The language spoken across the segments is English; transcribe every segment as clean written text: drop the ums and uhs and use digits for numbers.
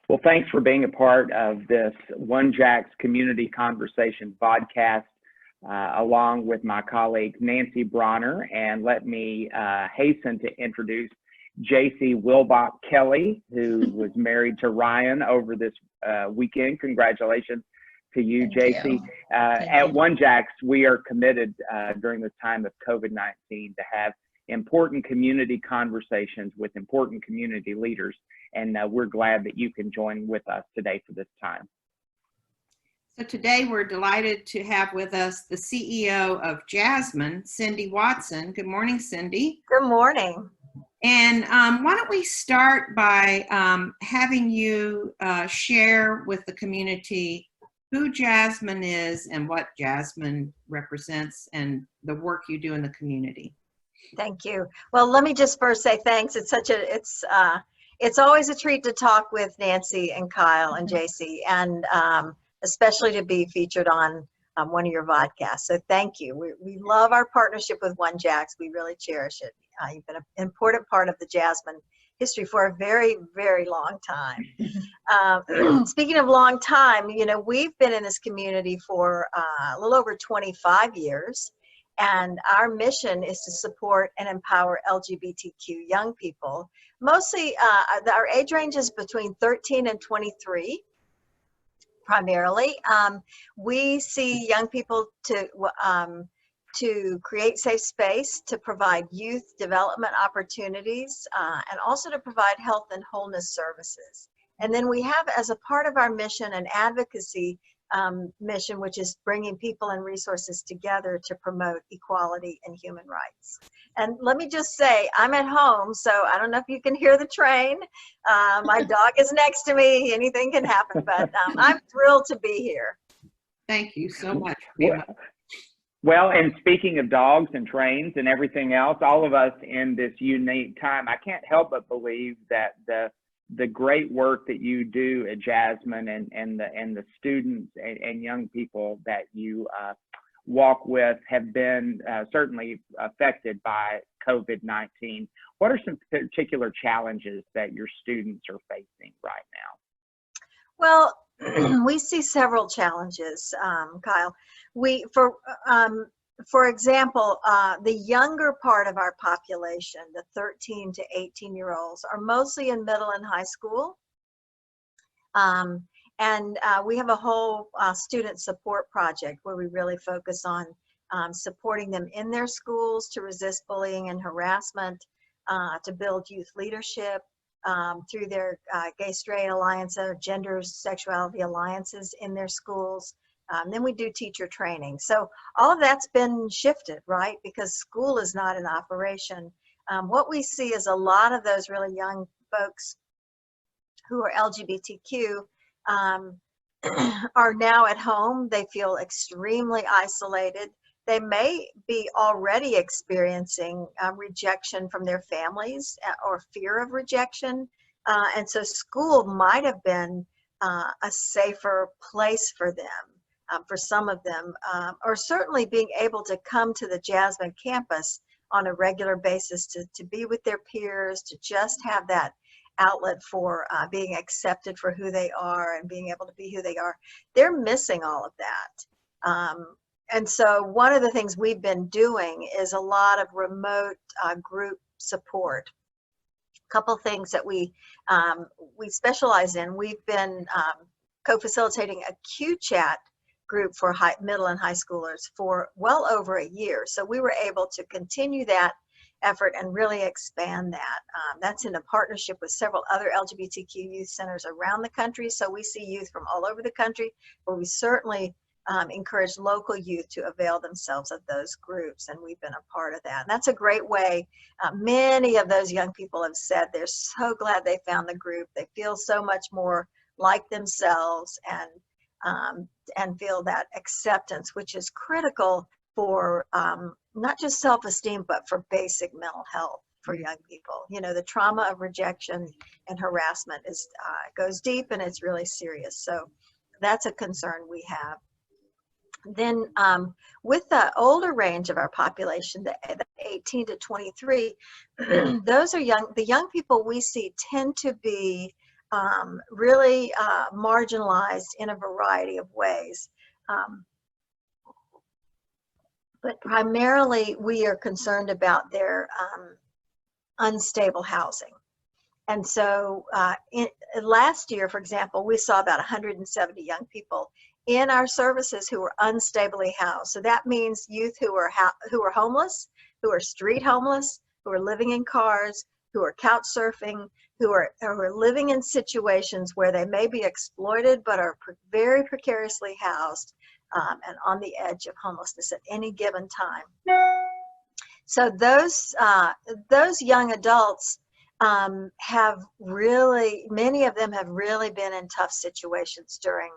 Well, thanks for being a part of this OneJax Community Conversation podcast, along with my colleague Nancy Broner. And let me hasten to introduce JC Wilbach Kelly, who was married to Ryan over this weekend. Congratulations to you, JC. At OneJax, we are committed during this time of COVID-19 to have important community conversations with important community leaders. And we're glad that you can join with us today for this time. So today we're delighted to have with us the CEO of JASMYN, Cindy Watson. Good morning, Cindy. Good morning. And why don't we start by having you share with the community who JASMYN is and what JASMYN represents and the work you do in the community. Thank you. Well, let me just first say thanks. It's always a treat to talk with Nancy and Kyle and JC, and especially to be featured on one of your vodcasts. So thank you. We love our partnership with OneJax. We really cherish it. You've been an important part of the JASMYN history for a very, very long time. Speaking of long time, you know, we've been in this community for a little over 25 years. And our mission is to support and empower LGBTQ young people. Mostly, our age range is between 13 and 23, primarily. We see young people to create safe space, to provide youth development opportunities, and also to provide health and wholeness services. And then we have, as a part of our mission, an advocacy mission, which is bringing people and resources together to promote equality and human rights. And let me just say, I'm at home, so I don't know if you can hear the train. My dog is next to me. Anything can happen, but I'm thrilled to be here. Thank you so much. Well, and speaking of dogs and trains and everything else, all of us in this unique time, I can't help but believe that the great work that you do at JASMYN and the students and young people that you walk with have been certainly affected by COVID-19. What are some particular challenges that your students are facing right now? Well, we see several challenges, Kyle. For example, the younger part of our population, the 13 to 18-year-olds, are mostly in middle and high school. We have a whole student support project where we really focus on supporting them in their schools to resist bullying and harassment, to build youth leadership through their Gay Straight Alliance or Gender Sexuality Alliances in their schools. Then we do teacher training. So all of that's been shifted, right? Because school is not in operation. What we see is a lot of those really young folks who are LGBTQ are now at home. They feel extremely isolated. They may be already experiencing rejection from their families or fear of rejection. And so school might have been a safer place for them. For some of them, or certainly being able to come to the JASMYN campus on a regular basis to be with their peers, to just have that outlet for being accepted for who they are and being able to be who they are. They're missing all of that. And so one of the things we've been doing is a lot of remote group support. A couple things that we specialize in. We've been co-facilitating a Q-Chat group for middle and high schoolers for well over a year. So we were able to continue that effort and really expand that. That's in a partnership with several other LGBTQ youth centers around the country. So we see youth from all over the country, but we certainly encourage local youth to avail themselves of those groups, and we've been a part of that. And that's a great way. Many of those young people have said they're so glad they found the group. They feel so much more like themselves and feel that acceptance, which is critical for not just self-esteem, but for basic mental health for young people. You know, the trauma of rejection and harassment goes deep, and it's really serious. So that's a concern we have. Then with the older range of our population, the 18 to 23, those are the young people we see tend to be really marginalized in a variety of ways. But primarily, we are concerned about their unstable housing. And so last year, for example, we saw about 170 young people in our services who were unstably housed. So that means youth who are homeless, who are street homeless, who are living in cars, who are couch surfing, who are living in situations where they may be exploited but are very precariously housed and on the edge of homelessness at any given time. So those young adults have really, many of them have really been in tough situations during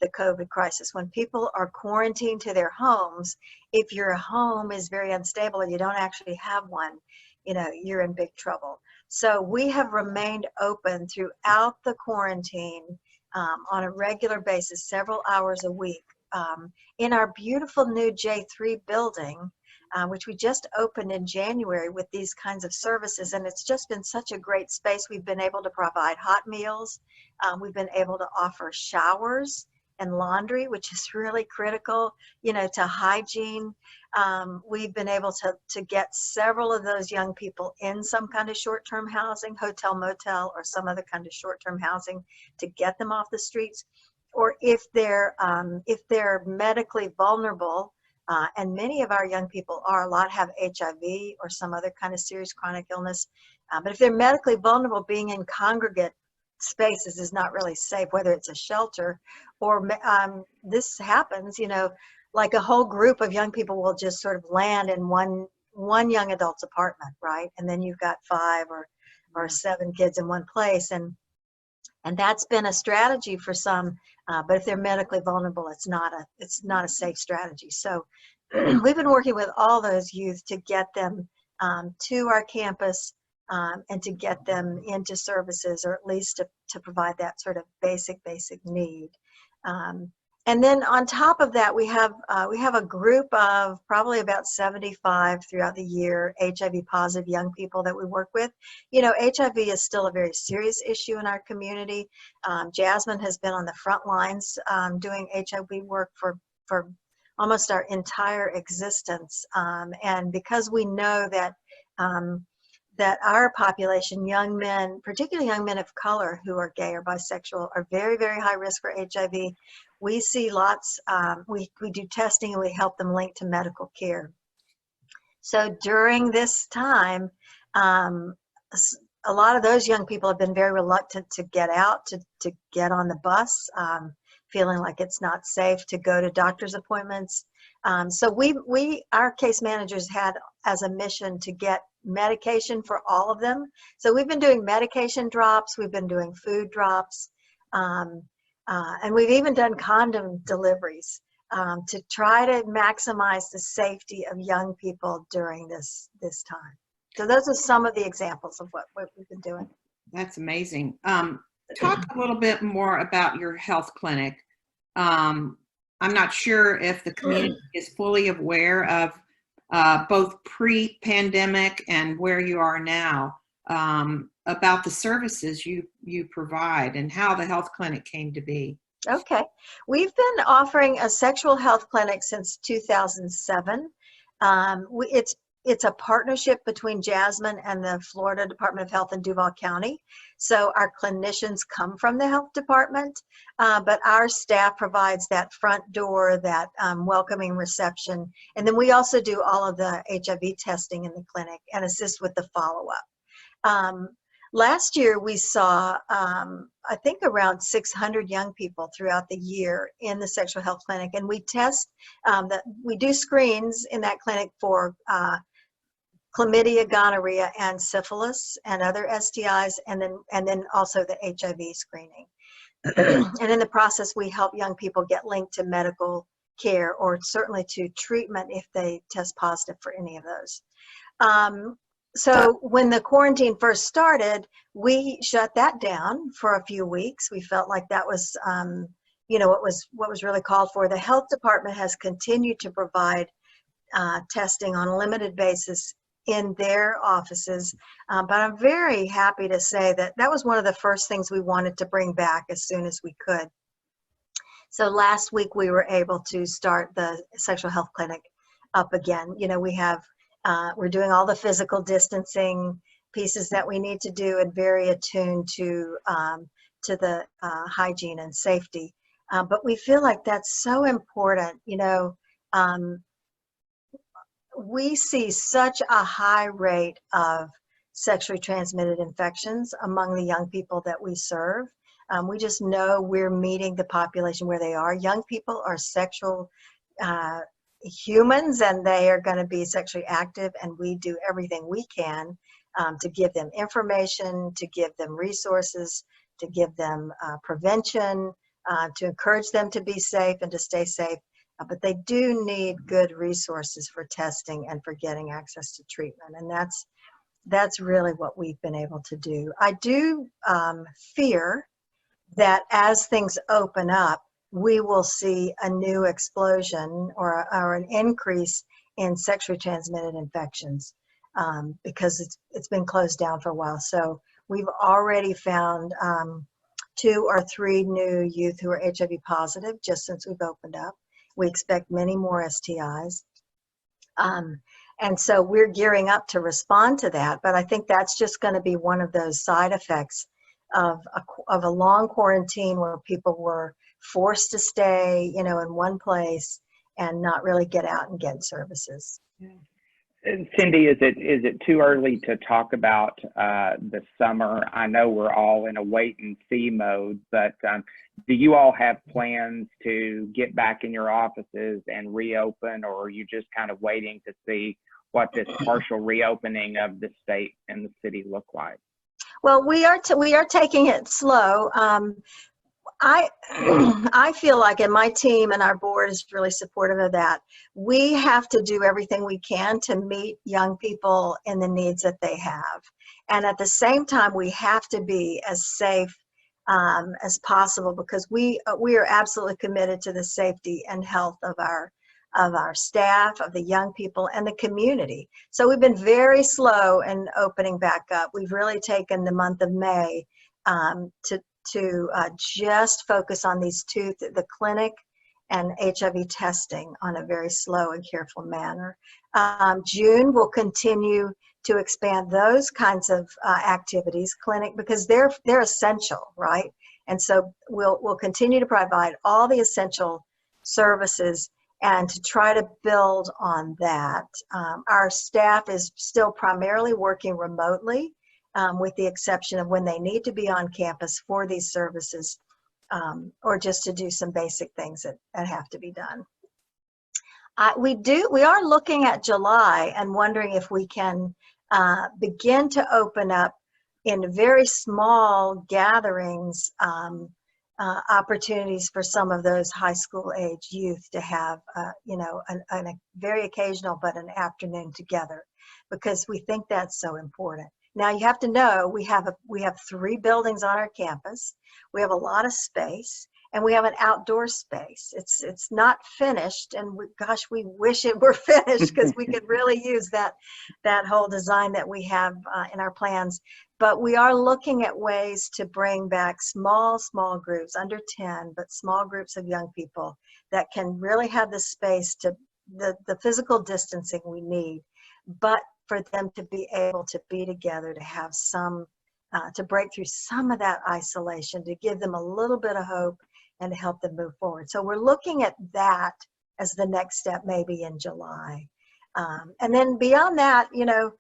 the COVID crisis. When people are quarantined to their homes, if your home is very unstable or you don't actually have one, you're in big trouble. So we have remained open throughout the quarantine on a regular basis, several hours a week, in our beautiful new J3 building, which we just opened in January with these kinds of services. And it's just been such a great space. We've been able to provide hot meals. We've been able to offer showers and laundry, which is really critical, to hygiene. We've been able to get several of those young people in some kind of short-term housing, hotel, motel, or some other kind of short-term housing to get them off the streets. Or if they're medically vulnerable, and many of our young people a lot have HIV or some other kind of serious chronic illness. But if they're medically vulnerable, being in congregate spaces is not really safe, whether it's a shelter or this happens, like a whole group of young people will just sort of land in one young adult's apartment, right? And then you've got 5 or 7 kids in one place. And that's been a strategy for some, but if they're medically vulnerable, it's not a safe strategy. So we've been working with all those youth to get them to our campus and to get them into services, or at least to provide that sort of basic need. And then on top of that, we have a group of probably about 75 throughout the year HIV positive young people that we work with. HIV is still a very serious issue in our community. Jasmine has been on the front lines doing HIV work for almost our entire existence. And because we know that our population, young men, particularly young men of color who are gay or bisexual, are very, very high risk for HIV. We see lots, we do testing and we help them link to medical care. So during this time, a lot of those young people have been very reluctant to get out, to get on the bus, feeling like it's not safe to go to doctor's appointments. So our case managers had as a mission to get medication for all of them. So we've been doing medication drops, we've been doing food drops, and we've even done condom deliveries to try to maximize the safety of young people during this time. So those are some of the examples of what we've been doing. That's amazing. Talk a little bit more about your health clinic. I'm not sure if the community is fully aware of both pre-pandemic and where you are now, about the services you provide and how the health clinic came to be. Okay. We've been offering a sexual health clinic since 2007. It's a partnership between JASMYN and the Florida Department of Health in Duval County. So our clinicians come from the health department, but our staff provides that front door, that welcoming reception. And then we also do all of the HIV testing in the clinic and assist with the follow-up. Last year we saw, I think, around 600 young people throughout the year in the sexual health clinic. And we test, we do screens in that clinic for chlamydia, gonorrhea, and syphilis and other STIs, and then also the HIV screening. And in the process, we help young people get linked to medical care or certainly to treatment if they test positive for any of those. So when the quarantine first started, we shut that down for a few weeks. We felt like that was, what was really called for. The health department has continued to provide testing on a limited basis in their offices. But I'm very happy to say that that was one of the first things we wanted to bring back as soon as we could. So last week we were able to start the sexual health clinic up again. You know, we're doing all the physical distancing pieces that we need to do and very attuned to the hygiene and safety. But we feel like that's so important. You know, we see such a high rate of sexually transmitted infections among the young people that we serve. We just know we're meeting the population where they are. Young people are sexual humans, and they are going to be sexually active, and we do everything we can to give them information, to give them resources, to give them prevention, to encourage them to be safe and to stay safe. But they do need good resources for testing and for getting access to treatment. And that's really what we've been able to do. I do fear that as things open up, we will see a new explosion or an increase in sexually transmitted infections because it's been closed down for a while. So we've already found 2 or 3 new youth who are HIV positive just since we've opened up. We expect many more STIs. And so we're gearing up to respond to that. But I think that's just going to be one of those side effects of a long quarantine where people were forced to stay, you know, in one place and not really get out and get services. And Cindy, is it too early to talk about the summer? I know we're all in a wait and see mode, but do you all have plans to get back in your offices and reopen, or are you just kind of waiting to see what this partial reopening of the state and the city look like? Well, we are taking it slow. I feel like, and my team and our board is really supportive of that, we have to do everything we can to meet young people in the needs that they have. And at the same time, we have to be as safe as possible, because we are absolutely committed to the safety and health of our staff, of the young people, and the community. So we've been very slow in opening back up. We've really taken the month of May to just focus on these two, the clinic and HIV testing, on a very slow and careful manner. June, we'll continue to expand those kinds of activities, clinic, because they're essential, right? And so we'll continue to provide all the essential services and to try to build on that. Our staff is still primarily working remotely, with the exception of when they need to be on campus for these services, or just to do some basic things that have to be done. We are looking at July and wondering if we can begin to open up in very small gatherings, opportunities for some of those high school age youth to have, you know, a very occasional but an afternoon together, because we think that's so important. Now, you have to know we have 3 buildings on our campus. We have a lot of space, and we have an outdoor space. It's not finished, and gosh, we wish it were finished, because we could really use that whole design that we have in our plans. But we are looking at ways to bring back small groups, under 10, but small groups of young people that can really have the space to the physical distancing we need, but for them to be able to be together, to have some, to break through some of that isolation, to give them a little bit of hope and to help them move forward. So we're looking at that as the next step, maybe in July. And then beyond that, you know,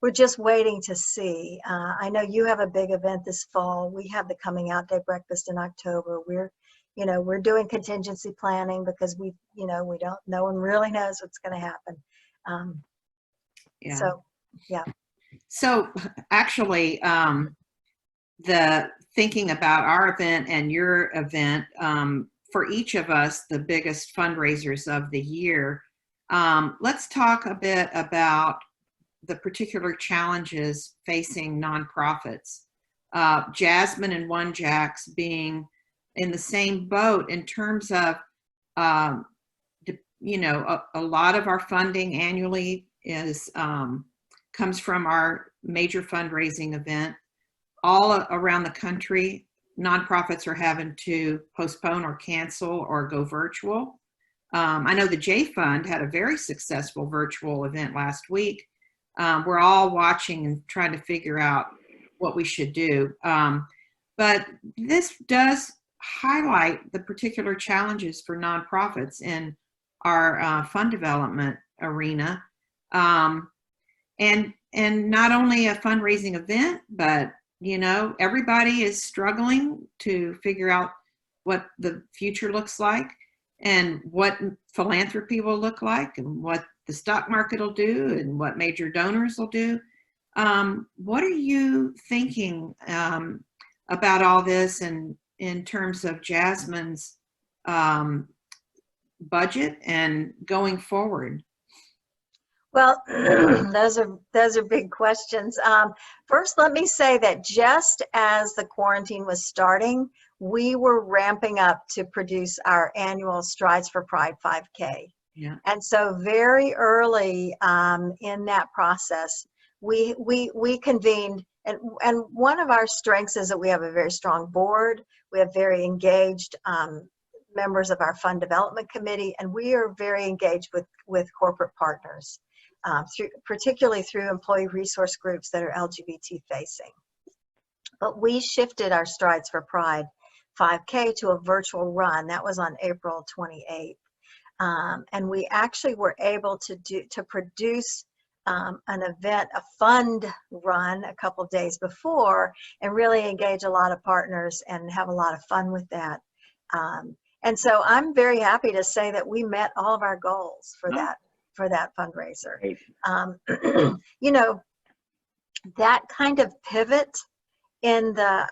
we're just waiting to see. I know you have a big event this fall. We have the Coming Out Day breakfast in October. We're doing contingency planning, because no one really knows what's going to happen. Yeah. So, yeah. So actually, the thinking about our event and your event, for each of us, the biggest fundraisers of the year, let's talk a bit about the particular challenges facing nonprofits. JASMYN and OneJax being in the same boat in terms of, you know, a lot of our funding annually is comes from our major fundraising event. All around the country, nonprofits are having to postpone or cancel or go virtual. I know the J Fund had a very successful virtual event last week. We're all watching and trying to figure out what we should do. But this does highlight the particular challenges for nonprofits in our fund development arena. And not only a fundraising event, but everybody is struggling to figure out what the future looks like and what philanthropy will look like and what the stock market will do and what major donors will do. What are you thinking about all this and in terms of JASMYN's budget and going forward? Well, those are big questions. First, let me say that just as the quarantine was starting, we were ramping up to produce our annual Strides for Pride 5K. Yeah. And so very early in that process, we convened, and one of our strengths is that we have a very strong board. We have very engaged members of our fund development committee, and we are very engaged with corporate partners. Particularly through employee resource groups that are LGBT facing. But we shifted our Strides for Pride 5K to a virtual run. That was on April 28th. And we actually were able to produce an event, a fund run a couple of days before, and really engage a lot of partners and have a lot of fun with that. And so I'm very happy to say that we met all of our goals for that fundraiser. That kind of pivot in the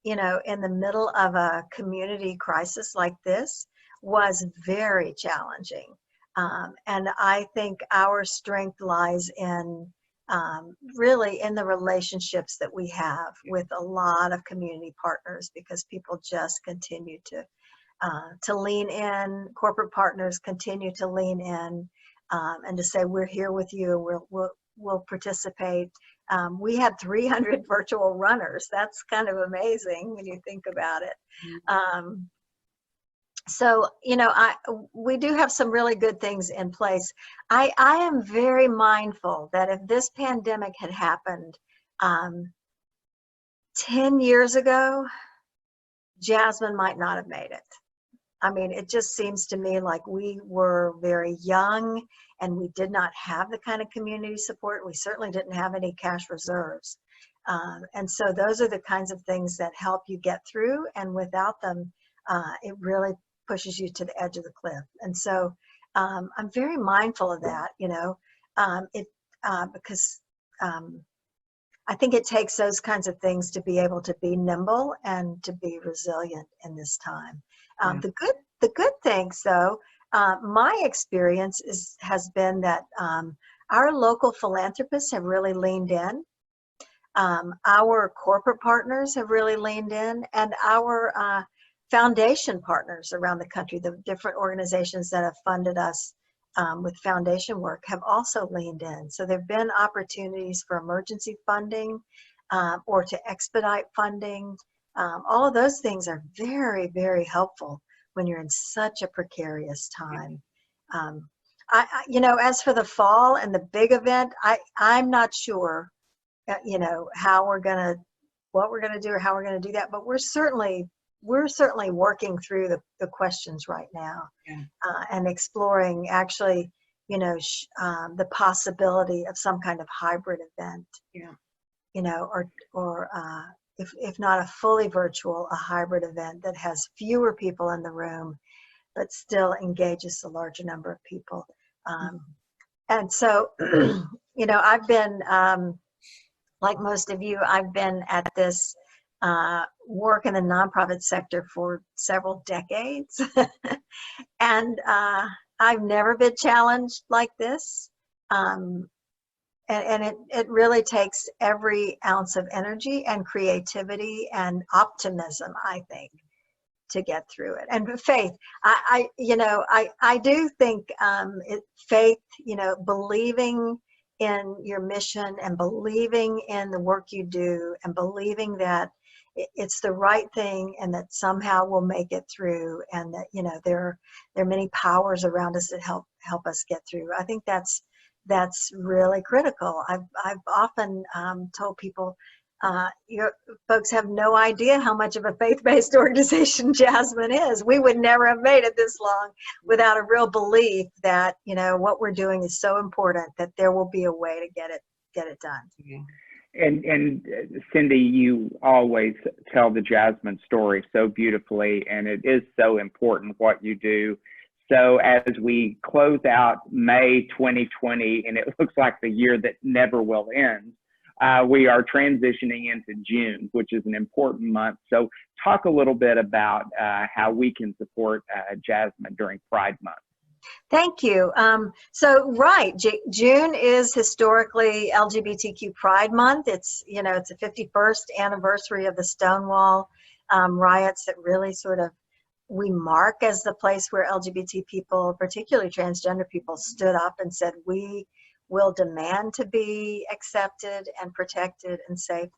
in the middle of a community crisis like this was very challenging. And I think our strength lies in really in the relationships that we have with a lot of community partners, because people just continue to lean in. Corporate partners continue to lean in. And to say, we're here with you, we'll participate. We had 300 virtual runners. That's kind of amazing when you think about it. So, we do have some really good things in place. I am very mindful that if this pandemic had happened 10 years ago, JASMYN might not have made it. I mean, it just seems to me like we were very young and we did not have the kind of community support. We certainly didn't have any cash reserves. And so those are the kinds of things that help you get through. And without them, it really pushes you to the edge of the cliff. And so I'm very mindful of that, because I think it takes those kinds of things to be able to be nimble and to be resilient in this time. The good things, though, my experience has been that our local philanthropists have really leaned in. Our corporate partners have really leaned in, and our foundation partners around the country, the different organizations that have funded us with foundation work, have also leaned in. So there have been opportunities for emergency funding or to expedite funding. All of those things are very, very helpful when you're in such a precarious time. As for the fall and the big event, I'm not sure, what we're gonna do or how we're gonna do that. But we're certainly working through the questions right now, and exploring actually, the possibility of some kind of hybrid event. Or if not a fully virtual, a hybrid event that has fewer people in the room, but still engages a larger number of people. And so, I've been, like most of you, I've been at this work in the nonprofit sector for several decades. And I've never been challenged like this. And it really takes every ounce of energy and creativity and optimism, I think, to get through it. And faith, I do think faith, believing in your mission and believing in the work you do and believing that it's the right thing and that somehow we'll make it through, and that, you know, there are many powers around us that help us get through. I think that's really critical. I've often told people, your folks have no idea how much of a faith-based organization JASMYN is. We would never have made it this long without a real belief that, you know, what we're doing is so important that there will be a way to get it done. Yeah. And Cindy, you always tell the JASMYN story so beautifully, and it is so important what you do. So as we close out May 2020, and it looks like the year that never will end, we are transitioning into June, which is an important month. So talk a little bit about how we can support JASMYN during Pride Month. Thank you. So right, June is historically LGBTQ Pride Month. It's, you know, it's the 51st anniversary of the Stonewall riots that really sort of we mark as the place where LGBT people, particularly transgender people, stood up and said, we will demand to be accepted and protected and safe.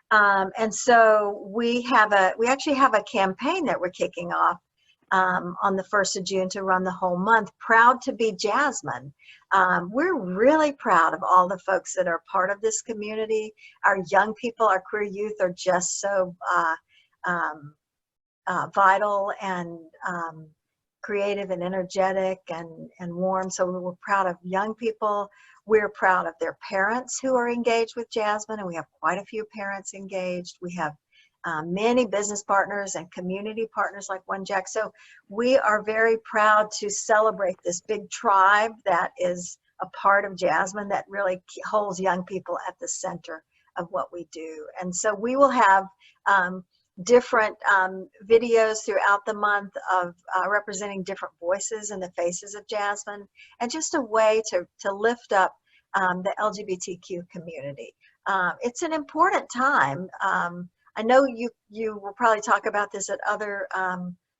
And so we actually have a campaign that we're kicking off on the 1st of June to run the whole month, Proud to be JASMYN. We're really proud of all the folks that are part of this community. Our young people, our queer youth are just so vital and creative and energetic and warm. So we're proud of young people. We're proud of their parents who are engaged with JASMYN, and we have quite a few parents engaged. We have many business partners and community partners like OneJax. So we are very proud to celebrate this big tribe that is a part of JASMYN that really holds young people at the center of what we do. And so we will have different videos throughout the month of representing different voices and the faces of JASMYN, and just a way to lift up the LGBTQ community. It's an important time. I know you will probably talk about this at other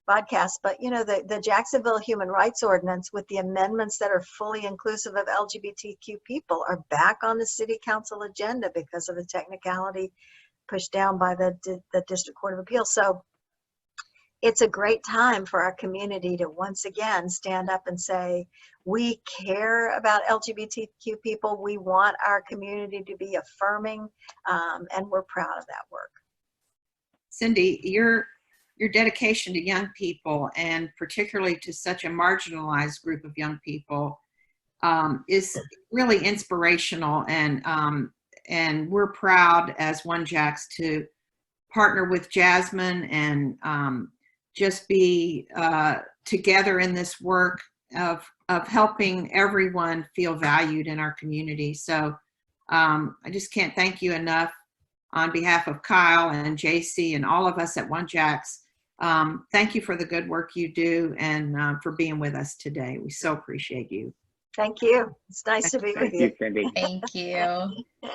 podcasts, but you know, the Jacksonville Human Rights Ordinance with the amendments that are fully inclusive of LGBTQ people are back on the City Council agenda because of a technicality pushed down by the District Court of Appeals. So it's a great time for our community to once again stand up and say, we care about LGBTQ people. We want our community to be affirming, and we're proud of that work. Cindy, your dedication to young people, and particularly to such a marginalized group of young people, is really inspirational, and we're proud as OneJax to partner with JASMYN and just be together in this work of helping everyone feel valued in our community. So I just can't thank you enough on behalf of Kyle and JC and all of us at OneJax. Thank you for the good work you do and for being with us today. We so appreciate you. Thank you. It's nice to be with you. Thank you, Cindy. Thank you.